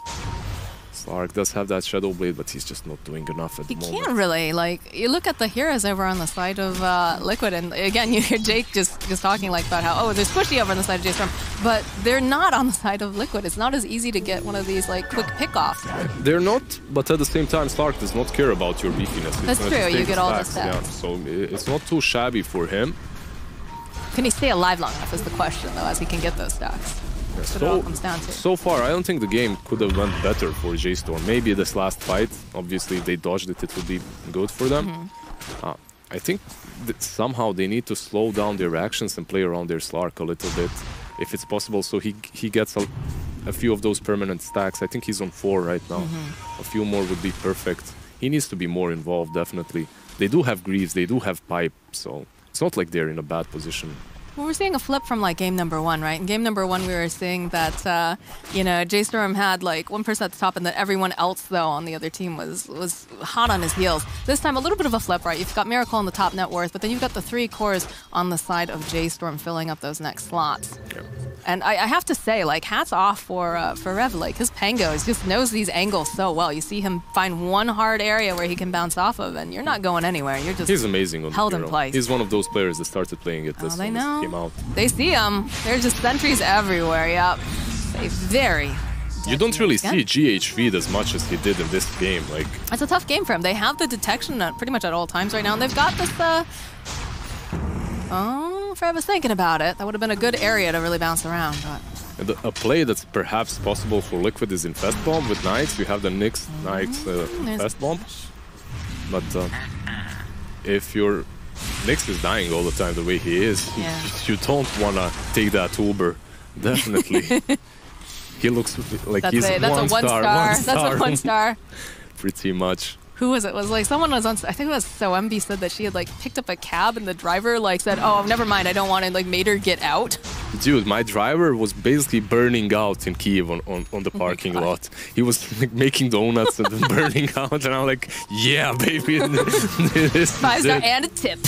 Slark does have that Shadow Blade, but he's just not doing enough at the moment. He can't really. Like, you look at the heroes over on the side of Liquid, and again, you hear Jake just talking like about how, oh, there's Squishy over on the side of J.Storm, but they're not on the side of Liquid. It's not as easy to get one of these, like, quick pickoffs. They're not, but at the same time, Slark does not care about your beefiness. That's true, you get all the stats. Yeah, so it's not too shabby for him. Can he stay alive long enough is the question, though, as he can get those stacks. That's what it all comes down to. So far, I don't think the game could have went better for J.Storm. Maybe this last fight, obviously, if they dodged it, it would be good for them. I think that somehow they need to slow down their actions and play around their Slark a little bit, if it's possible, so he gets a few of those permanent stacks. I think he's on 4 right now. A few more would be perfect. He needs to be more involved, definitely. They do have Greaves, they do have Pipe, so it's not like they're in a bad position. Well, we're seeing a flip from, like, game number 1, right? In game number 1, we were seeing that, you know, J.Storm had, like, one person at the top, and then everyone else, though, on the other team was hot on his heels. This time, a little bit of a flip, right? You've got Miracle on the top net worth, but then you've got the 3 cores on the side of J.Storm filling up those next slots. Yeah. And I have to say, like, hats off for Rev. Like, his Pango just knows these angles so well. You see him find one hard area where he can bounce off of, and you're not going anywhere. You're just He's amazing on held the in hero. place. He's one of those players that started playing it this they know. Came out. They see him. There's just sentries everywhere. Yep. They very. You don't really see GH feed as much as he did in this game. Like, it's a tough game for him. They have the detection at pretty much at all times right now, and they've got this. Oh, if I was thinking about it, that would have been a good area to really bounce around. But. A play that's perhaps possible for Liquid is Infest Bomb with Nikes. You have the Nyx Infest Bomb. But if your Nyx is dying all the time the way he is, you don't want to take that Uber. Definitely. He looks like he's that's a one star. That's a 1 star. Pretty much. Who was it? It was like someone was on. I think it was Soembi said that she had like picked up a cab and the driver like said, "Oh, never mind, I don't want it." Like made her get out. Dude, my driver was basically burning out in Kiev on the parking lot. He was like making donuts and then burning out, and I'm like, "Yeah, baby, this 5 star and a tip."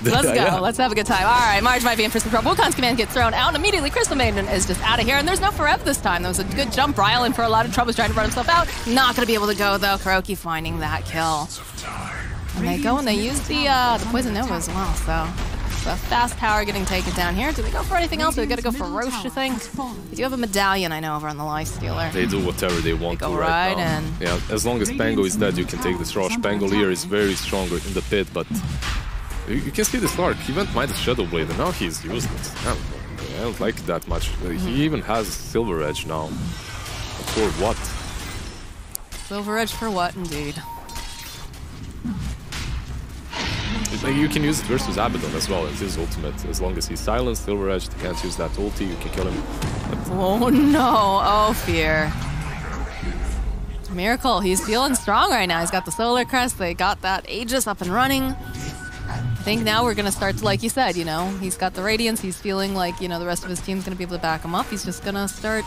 Let's go. Let's have a good time. All right, Marge might be in for some trouble. Wukon's command gets thrown out, and immediately Crystal Maiden is just out of here, and there's no Forever this time. That was a good jump. Ryle in for a lot of trouble trying to run himself out. Not going to be able to go though. Kuroki finding that kill. And they go and they use the Poison Nova as well, so the fast tower getting taken down here. Do they go for anything else? Or they gotta go for Roche, you think? They do have a medallion, I know, over on the Lifestealer. They do whatever they want to right now. In. Yeah, as long as Pango is dead, you can take this Roche. Pangolier is very strong in the pit, but you can see the Slark. He went Midas Shadow Blade, and now he's useless. I don't like it that much. He even has Silver Edge now. For what? Silver Edge for what, indeed. Like, you can use it versus Abaddon as well as his ultimate. As long as he's silenced, Silver Edge, they can't use that ulti, you can kill him. But oh no, oh fear. Miracle, he's feeling strong right now. He's got the Solar Crest, they got that Aegis up and running. think now we're going to start to, like you said, you know, he's got the Radiance. He's feeling like, you know, the rest of his team's going to be able to back him up. He's just going to start...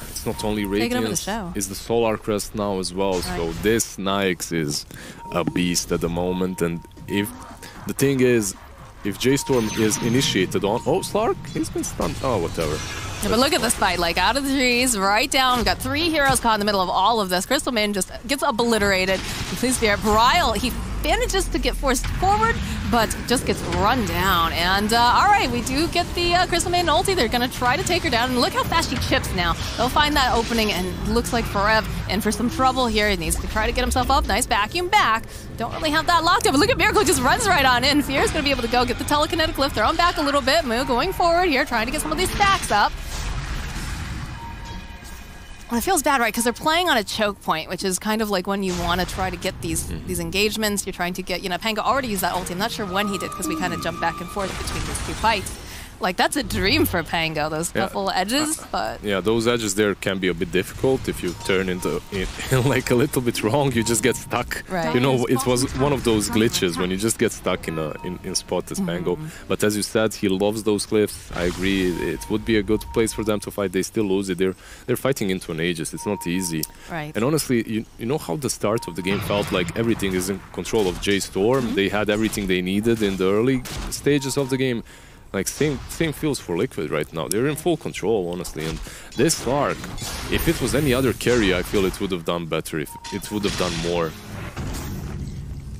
It's not only over the Radiance, show. it's the Solar Crest now as well. Right. So this Nyx is a beast at the moment. And if the thing is, if J.Storm is initiated on... Oh, Slark, he's been stunned. Oh, whatever. Yeah, but look at this fight, like out of the trees, right down. We've got 3 heroes caught in the middle of all of this. Crystal Maiden just gets obliterated. Please be Bryle, he manages to get forced forward, but just gets run down. And all right, we do get the Crystal Maiden ulti. They're going to try to take her down. And look how fast she chips now. They'll find that opening, and it looks like Forev in for some trouble here. He needs to try to get himself up. Nice vacuum back. Don't really have that locked up. But look at Miracle, just runs right on in. Fear's going to be able to go get the telekinetic lift, throw him back a little bit. Moo going forward here, trying to get some of these stacks up. Well, it feels bad, right? Because they're playing on a choke point, which is kind of like when you want to try to get these engagements. You're trying to get, you know, Pango already used that ulti. I'm not sure when he did because we kind of jumped back and forth between these 2 fights. Like, that's a dream for Pango, those couple edges, but... Yeah, those edges there can be a bit difficult. If you turn into like a little bit wrong, you just get stuck. Right. You know, it was one of those glitches when you just get stuck in spot as Pango. But as you said, he loves those cliffs. I agree. It would be a good place for them to fight. They still lose it. They're fighting into an Aegis. It's not easy. Right. And honestly, you know how the start of the game felt like everything is in control of J.Storm. They had everything they needed in the early stages of the game. Like, same feels for Liquid right now. They're in full control, honestly. And this Slark, if it was any other carry, I feel it would have done better. If it would have done more.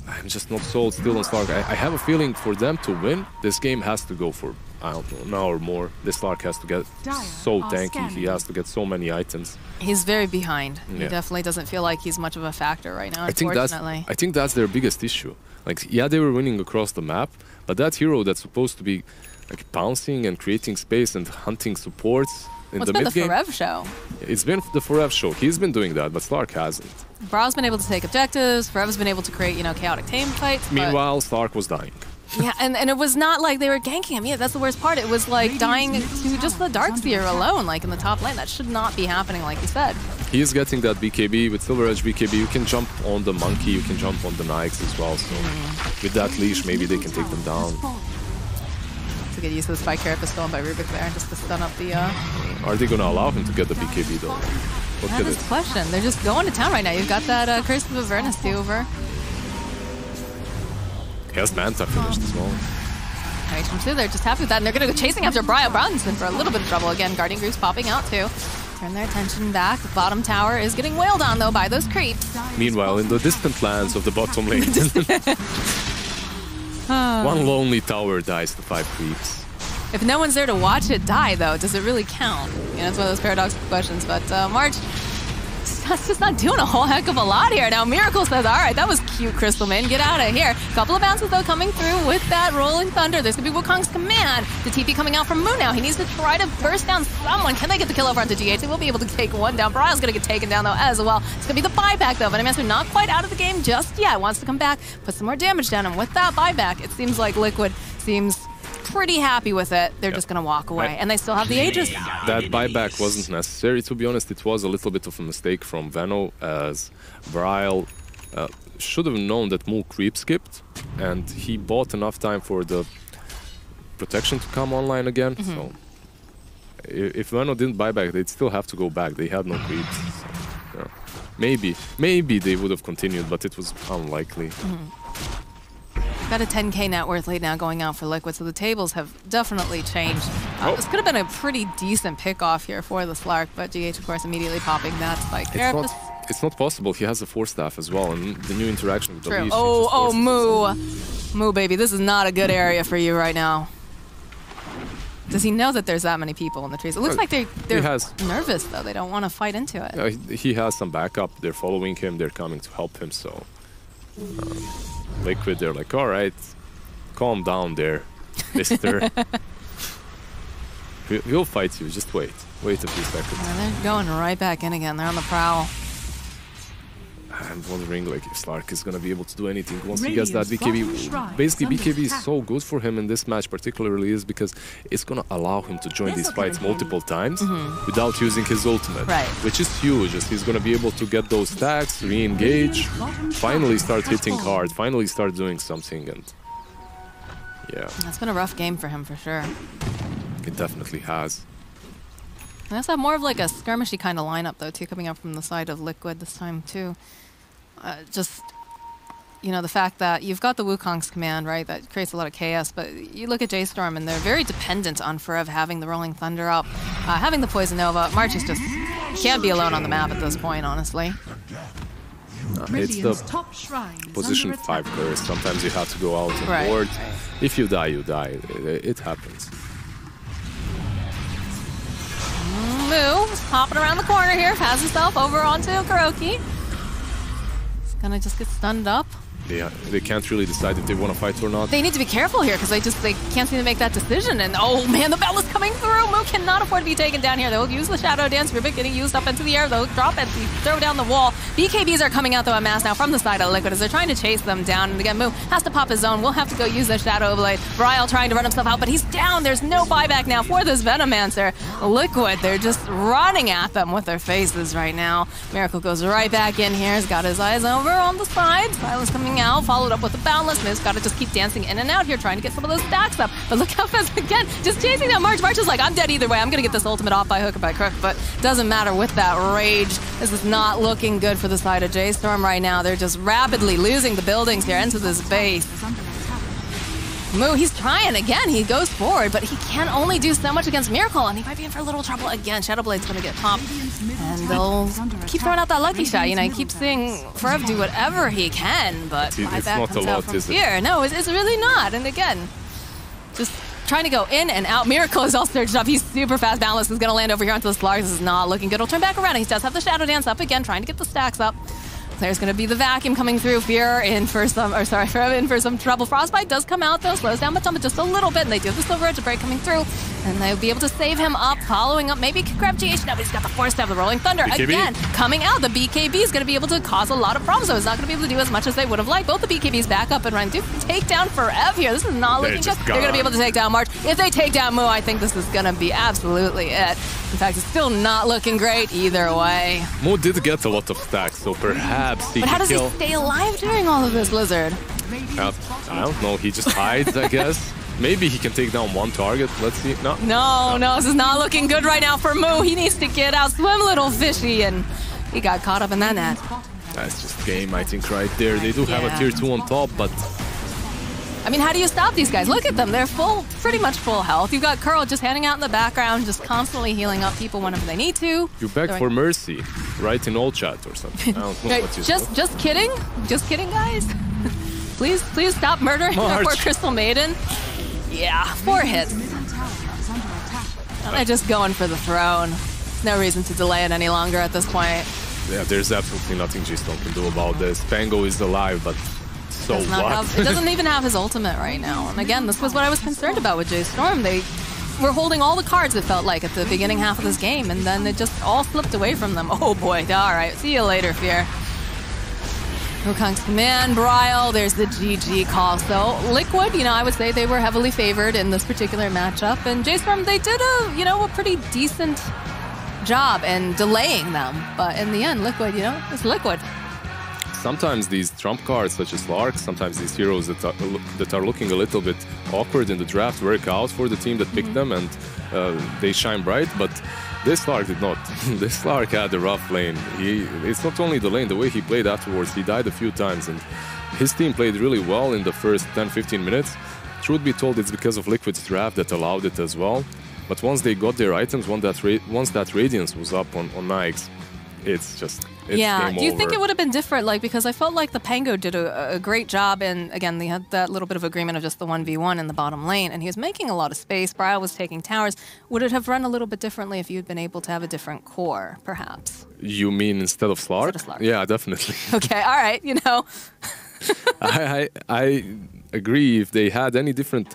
I'm just not sold still on Slark. I have a feeling for them to win, this game has to go for, I don't know, an hour more. This Slark has to get so tanky. He has to get so many items. He's very behind. Yeah. He definitely doesn't feel like he's much of a factor right now, unfortunately. I think that's their biggest issue. Like, yeah, they were winning across the map, but that hero that's supposed to be like bouncing and creating space and hunting supports in the mid game. It's been the Forev show. It's been the Forev show. He's been doing that, but Slark hasn't. Brow's been able to take objectives. Forev's been able to create, you know, chaotic team fights. Meanwhile, Slark was dying. Yeah, and it was not like they were ganking him. Yeah, that's the worst part. It was like dying to just the Darkseer alone, like in the top lane. That should not be happening, like you said. He is getting that BKB. With Silver Edge BKB, you can jump on the Monkey, you can jump on the Nyx as well. So with that leash, maybe they can take them down. To get used to the spike carapace stolen by Rubik there, just to stun up the... Are they going to allow him to get the BKB though? Look that at is it. the question. They're just going to town right now. You've got that Curse of Avernus too over. He has Manta finished as well. Too. They're just happy with that, and they're going to go chasing after Bryle. Brown's been for a little bit of trouble again. Guardian Group's popping out too. Turn their attention back. The bottom tower is getting wailed on though by those creeps. Meanwhile, in the distant lands of the bottom lane, one lonely tower dies to 5 creeps. If no one's there to watch it die, though, does it really count? You know, it's one of those paradoxical questions. But March, that's just not doing a whole heck of a lot here. Now, Miracle says, all right, that was cute, Crystal Man. Get out of here. A couple of bounces, though, coming through with that Rolling Thunder. There's going to be Wukong's command. The TP coming out from Moon now. He needs to try to burst down someone. Can they get the kill over onto GH? They will be able to take one down. Bryle's going to get taken down, though, as well. It's going to be the buyback, though. Venomancer not quite out of the game just yet. Wants to come back, put some more damage down. And with that buyback, it seems like Liquid seems pretty happy with it. They're just going to walk away. And they still have the Aegis. That buyback wasn't necessary, to be honest. It was a little bit of a mistake from Veno, as Bryle should have known that Moo creep skipped, and he bought enough time for the protection to come online again. So if Veno didn't buy back, they'd still have to go back. They had no creeps. So, yeah. Maybe they would have continued, but it was unlikely. Got a 10k net worth lead now going out for Liquid, so the tables have definitely changed. This could have been a pretty decent pick-off here for the Slark, but GH, of course, immediately popping that spike carapace. It's not possible. He has a Force Staff as well, and the new interaction with the True. leash. Oh, Moo, baby, this is not a good area for you right now. Does he know that there's that many people in the trees? It looks like they're nervous, though. They don't want to fight into it. He has some backup. They're following him. They're coming to help him, so... Liquid, they're like, all right, calm down there, mister. We'll fight you, just wait. Wait a few seconds. They're going right back in again. They're on the prowl. I'm wondering like if Slark is going to be able to do anything once he gets that BKB. Basically, BKB is so good for him in this match particularly is because it's going to allow him to join these fights multiple times without using his ultimate, which is huge. As he's going to be able to get those stacks, re-engage, finally start hitting hard, finally start doing something. And Yeah, That's been a rough game for him, for sure. it definitely has. They also have more of like a skirmishy kind of lineup, though, too, coming up from the side of Liquid this time, too. Just, you know, the fact that you've got the Wukong's command, right, that creates a lot of chaos, but you look at J.Storm, and they're very dependent on Forev having the Rolling Thunder up, having the Poison Nova. March is just can't be alone on the map at this point, honestly. It's the top shrine is position under 5 attack. curse. Sometimes you have to go out and Right, board. right. If you die, you die. It happens. Moo is popping around the corner here, has himself over onto Kuroki. He's gonna just get stunned up. They can't really decide if they want to fight or not. They need to be careful here because they can't seem to make that decision. And oh man, the bell is coming through. Moo cannot afford to be taken down here. They'll use the Shadow Dance. Ribbit getting used up into the air. They'll drop it, throw down the wall. BKBs are coming out though en masse now from the side of Liquid as they're trying to chase them down. And again, Moo has to pop his own. We'll have to go use the Shadow Blade. Bryle trying to run himself out, but he's down. There's no buyback now for this Venomancer. Liquid, they're just running at them with their faces right now. Miracle goes right back in here. He's got his eyes over on the side. Silence coming out, followed up with the Boundless. Moo's got to just keep dancing in and out here, trying to get some of those stacks up. But look how fast, again, just chasing that March. March is like, I'm dead either way. I'm going to get this ultimate off by hook or by crook, but doesn't matter with that rage. This is not looking good for the side of J.Storm right now. They're just rapidly losing the buildings here into this base. Is under attack. Moo, he's trying again. He goes forward, but he can only do so much against Miracle, and he might be in for a little trouble again. Shadow Blade's going to get popped, and they'll keep throwing out that lucky shot. You know, he keeps seeing Forev do whatever he can, but It's buyback not a comes out lot, from is it? fear. No, it's really not. And again, just trying to go in and out. Miracle is all surged up. He's super fast. Boundless is going to land over here onto the Slark. This is not looking good. He'll turn back around, and he does have the Shadow Dance up again, trying to get the stacks up. There's going to be the vacuum coming through. Fear in for some, or sorry, Forev in for some trouble. Frostbite does come out though, slows down Matoma just a little bit, and they do have the Silver Edge of Break coming through, and they'll be able to save him up. Following up, maybe he could grab GH. No, but he's got the Force Stab, the Rolling Thunder BKB. again coming out. The BKB is going to be able to cause a lot of problems, so it's not going to be able to do as much as they would have liked. Both the BKBs back up and run. Do take down Forev here. This is not They're looking just good. They're going to be gone. able to take down March. If they take down Moo, I think this is going to be absolutely it. In fact, it's still not looking great either way. Mo did get a lot of stacks, so perhaps he But how can does he kill. stay alive during all of this, Lizard? I don't know. He just hides, I guess. Maybe he can take down one target. Let's see. No. No, this is not looking good right now for Moo. He needs to get out, swim, little fishy, and he got caught up in that net. That's just game, I think, right there. They do have Yeah. a tier 2 on top, but I mean, how do you stop these guys? Look at them. They're pretty much full health. You've got Curl just hanging out in the background, just constantly healing up people whenever they need to. you beg Throwing- for mercy. Write in all chat or something. I don't know Right, what you just kidding. Just kidding, guys. please stop murdering our March. poor Crystal Maiden. Yeah, 4 hits. Middle tower is under attack. And they're just going for the throne. There's no reason to delay it any longer at this point. Yeah, there's absolutely nothing J.Storm can do about this. Pango is alive, but so Does not what? have- it doesn't even have his ultimate right now. And again, this was what I was concerned about with J.Storm. They were holding all the cards, it felt like, at the beginning half of this game, and then it just all slipped away from them. Oh boy, all right, see you later, Fear. Wukong's command, Bryle, there's the GG call. So Liquid, you know, I would say they were heavily favored in this particular matchup, and J.Storm, they did a pretty decent job in delaying them. But in the end, Liquid, it's Liquid. Sometimes these trump cards, such as Lark, sometimes these heroes that are looking a little bit awkward in the draft work out for the team that picked them, and they shine bright. But this Lark did not. This Lark had a rough lane. It's not only the lane, the way he played afterwards. He died a few times, and his team played really well in the first 10-15 minutes. Truth be told, it's because of Liquid's draft that allowed it as well. But once they got their items, once that Radiance was up on Nyx, it's game do you think over. it would have been different? Like, because I felt like the Pango did a great job, and again, they had that little bit of agreement of just the 1v1 in the bottom lane, and he was making a lot of space. Bryle was taking towers. Would it have run a little bit differently if you'd been able to have a different core, perhaps? You mean instead of Slark? Instead of Slark. Yeah, definitely. Okay, all right, I agree. If they had any different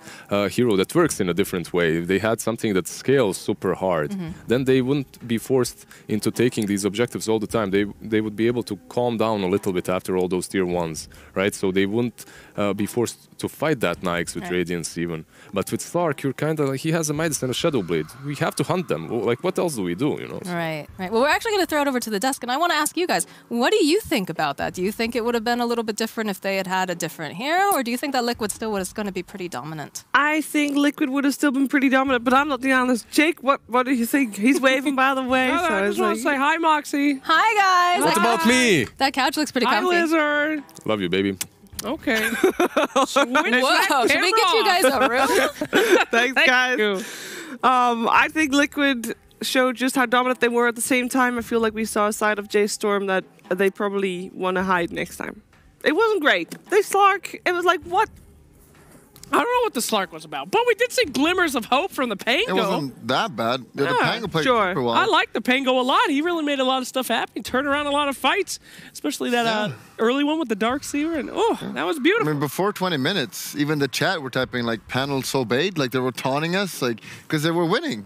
hero that works in a different way, if they had something that scales super hard, then they wouldn't be forced into taking these objectives all the time. They would be able to calm down a little bit after all those tier 1s, right? So they wouldn't be forced to fight that Nyx with Right. Radiance even. But with Slark, you're kind of like, he has a Midas and a Shadow Blade. We have to hunt them. Like, what else do we do, you know? Right. Well, we're actually going to throw it over to the desk, and I want to ask you guys, what do you think about that? Do you think it would have been a little bit different if they had had a different hero, or do you think that Liquid still was going to be pretty dominant. I think Liquid would have still been pretty dominant, but I'm not the honest. Jake, what do you think? He's waving, by the way. No, so I it's just want to like- say hi, Moxie. Hi, guys. What about me? That couch looks pretty Hi, comfy. Lizard. Love you, baby. Okay. Whoa, should we get you guys a room? Thanks, guys. You. I think Liquid showed just how dominant they were. At the same time, I feel like we saw a side of J.Storm that they probably want to hide next time. It wasn't great. They Slark. It was like, what? I don't know what the Slark was about, but we did see glimmers of hope from the Pango. It wasn't that bad. The Yeah, Pango played sure. super well. I like the Pango a lot. He really made a lot of stuff happen. He turned around a lot of fights, especially that early one with the Dark Seer. And that was I beautiful. mean, before 20 minutes, even the chat were typing like panel so bait, like they were taunting us, like because they were winning.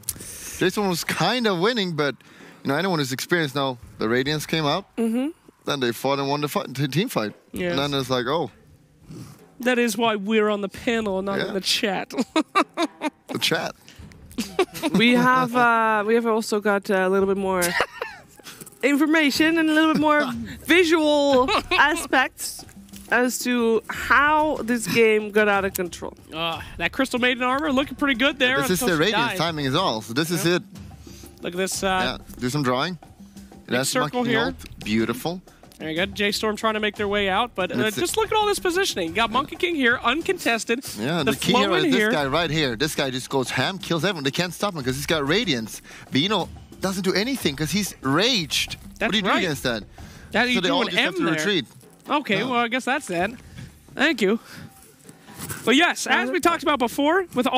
J.Storm was kind of winning, but you know, anyone who's experienced now, the Radiance came out, then they fought and won the team fight. Yes. And then it's like, oh, That is why we're on the panel and not Yeah. in the chat. the chat. We have also got a little bit more information and a little bit more visual aspects as to how this game got out of control. That Crystal Maiden armor looking pretty good there. This is until the she Radiance died. timing as well. So this is it. Look at this. Yeah, do some drawing. It has circle monkey here. ult. Beautiful. There you go. J.Storm trying to make their way out, but That's just look at all this positioning. You got Monkey King here, uncontested. Yeah, the key flow here is in this here. guy right here. This guy just goes ham, kills everyone. They can't stop him because he's got Radiance. Bino doesn't do anything because he's raged. That's what do you right. do against that? That you So they do all an just have M to there. retreat. Okay, Yeah. well, I guess that's that. Thank you. But yes, as we talked about before, with all